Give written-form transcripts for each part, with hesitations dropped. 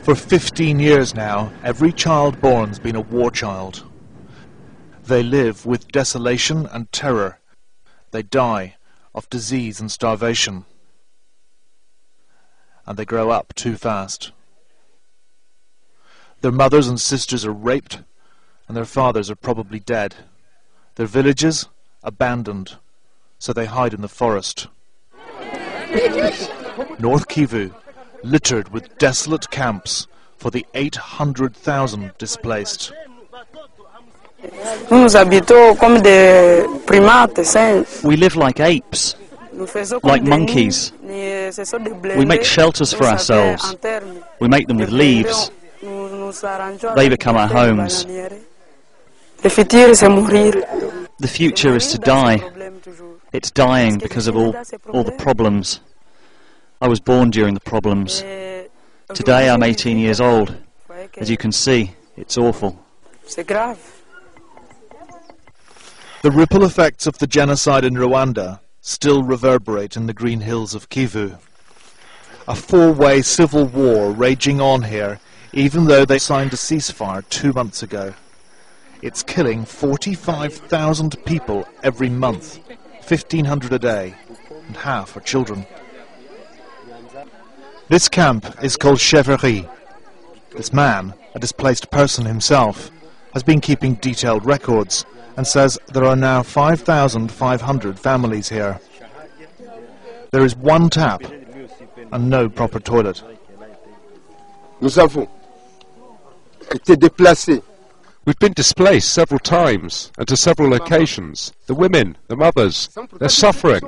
For 15 years now, every child born's been a war child. They live with desolation and terror. They die of disease and starvation. And they grow up too fast. Their mothers and sisters are raped, and their fathers are probably dead. Their villages abandoned, so they hide in the forest. North Kivu, littered with desolate camps for the 800,000 displaced. We live like apes, like monkeys. We make shelters for ourselves. We make them with leaves. They become our homes. The future is to die. It's dying because of all the problems. I was born during the problems. Today I'm 18 years old. As you can see, it's awful. The ripple effects of the genocide in Rwanda still reverberate in the green hills of Kivu. A four-way civil war raging on here, even though they signed a ceasefire 2 months ago. It's killing 45,000 people every month, 1,500 a day, and half are children. This camp is called Chevrerie. This man, a displaced person himself, has been keeping detailed records and says there are now 5,500 families here. There is one tap and no proper toilet. Nous avons été déplacés. We've been displaced several times and to several locations. The women, the mothers, they're suffering.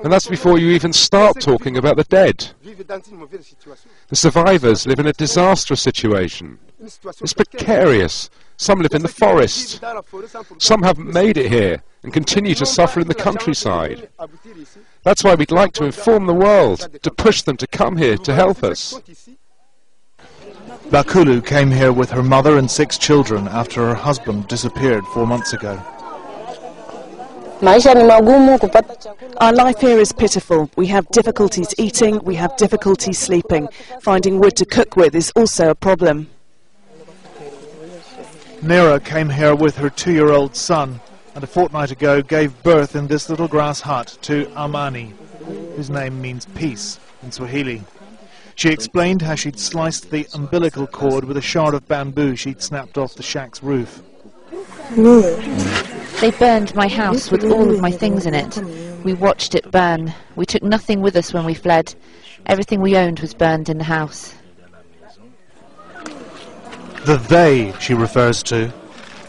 And that's before you even start talking about the dead. The survivors live in a disastrous situation. It's precarious. Some live in the forest. Some haven't made it here and continue to suffer in the countryside. That's why we'd like to inform the world, to push them to come here to help us. Bakulu came here with her mother and 6 children after her husband disappeared 4 months ago. Our life here is pitiful. We have difficulties eating, we have difficulties sleeping. Finding wood to cook with is also a problem. Nera came here with her 2-year-old son and a fortnight ago gave birth in this little grass hut to Amani, whose name means peace in Swahili. She explained how she'd sliced the umbilical cord with a shard of bamboo she'd snapped off the shack's roof. They burned my house with all of my things in it. We watched it burn. We took nothing with us when we fled. Everything we owned was burned in the house. The they she refers to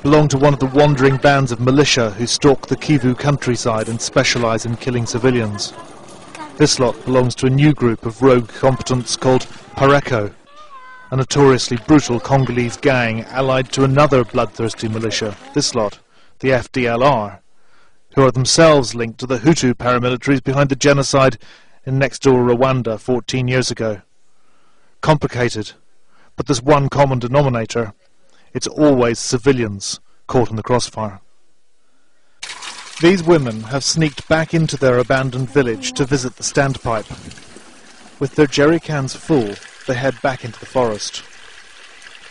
belong to one of the wandering bands of militia who stalk the Kivu countryside and specialise in killing civilians. This lot belongs to a new group of rogue combatants called Pareko, a notoriously brutal Congolese gang allied to another bloodthirsty militia, this lot, the FDLR, who are themselves linked to the Hutu paramilitaries behind the genocide in next-door Rwanda 14 years ago. Complicated, but there's one common denominator. It's always civilians caught in the crossfire. These women have sneaked back into their abandoned village to visit the standpipe. With their jerry cans full, they head back into the forest.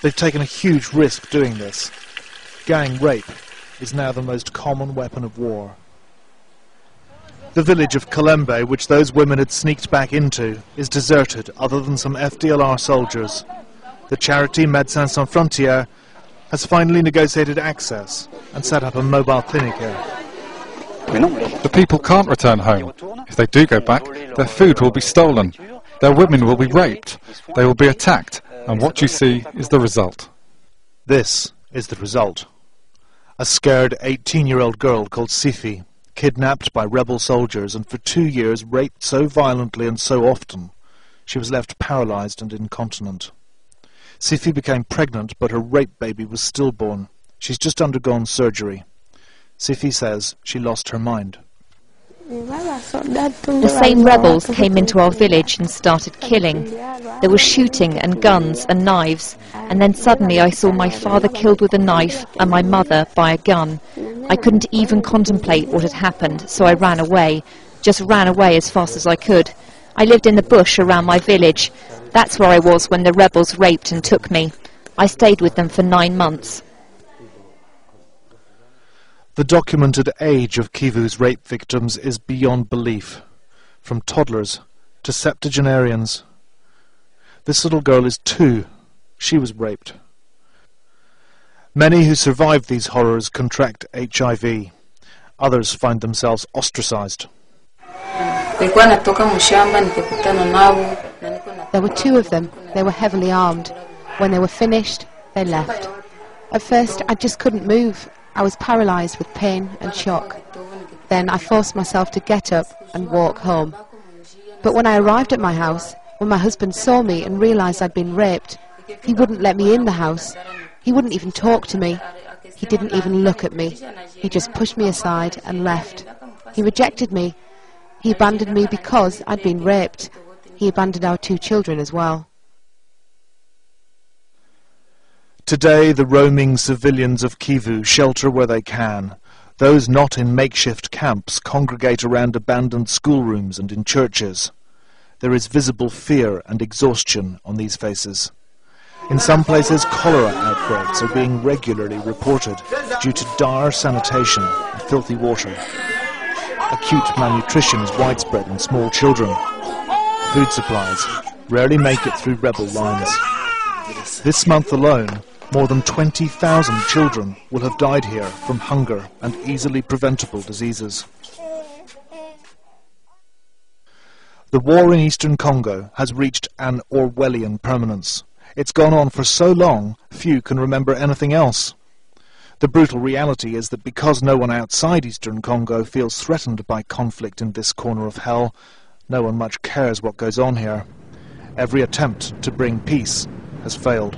They've taken a huge risk doing this. Gang rape is now the most common weapon of war. The village of Kalembe, which those women had sneaked back into, is deserted other than some FDLR soldiers. The charity Médecins Sans Frontières has finally negotiated access and set up a mobile clinic here. The people can't return home. If they do go back, their food will be stolen. Their women will be raped. They will be attacked. And what you see is the result. This is the result. A scared 18-year-old girl called Sifi, kidnapped by rebel soldiers and for 2 years raped so violently and so often, she was left paralyzed and incontinent. Sifi became pregnant, but her rape baby was stillborn. She's just undergone surgery. Sifi says she lost her mind. The same rebels came into our village and started killing. There was shooting and guns and knives, and then suddenly I saw my father killed with a knife and my mother by a gun. I couldn't even contemplate what had happened, so I ran away. Just ran away as fast as I could. I lived in the bush around my village. That's where I was when the rebels raped and took me. I stayed with them for 9 months. The documented age of Kivu's rape victims is beyond belief, from toddlers to septuagenarians. This little girl is 2. She was raped. Many who survived these horrors contract HIV. Others find themselves ostracized. There were 2 of them. They were heavily armed. When they were finished, they left. At first, I just couldn't move. I was paralyzed with pain and shock. Then I forced myself to get up and walk home. But when I arrived at my house, when my husband saw me and realized I'd been raped, he wouldn't let me in the house. He wouldn't even talk to me. He didn't even look at me. He just pushed me aside and left. He rejected me. He abandoned me because I'd been raped. He abandoned our 2 children as well. Today, the roaming civilians of Kivu shelter where they can. Those not in makeshift camps congregate around abandoned schoolrooms and in churches. There is visible fear and exhaustion on these faces. In some places, cholera outbreaks are being regularly reported due to dire sanitation and filthy water. Acute malnutrition is widespread in small children. Food supplies rarely make it through rebel lines. This month alone, more than 20,000 children will have died here from hunger and easily preventable diseases. The war in eastern Congo has reached an Orwellian permanence. It's gone on for so long, few can remember anything else. The brutal reality is that because no one outside eastern Congo feels threatened by conflict in this corner of hell, no one much cares what goes on here. Every attempt to bring peace has failed.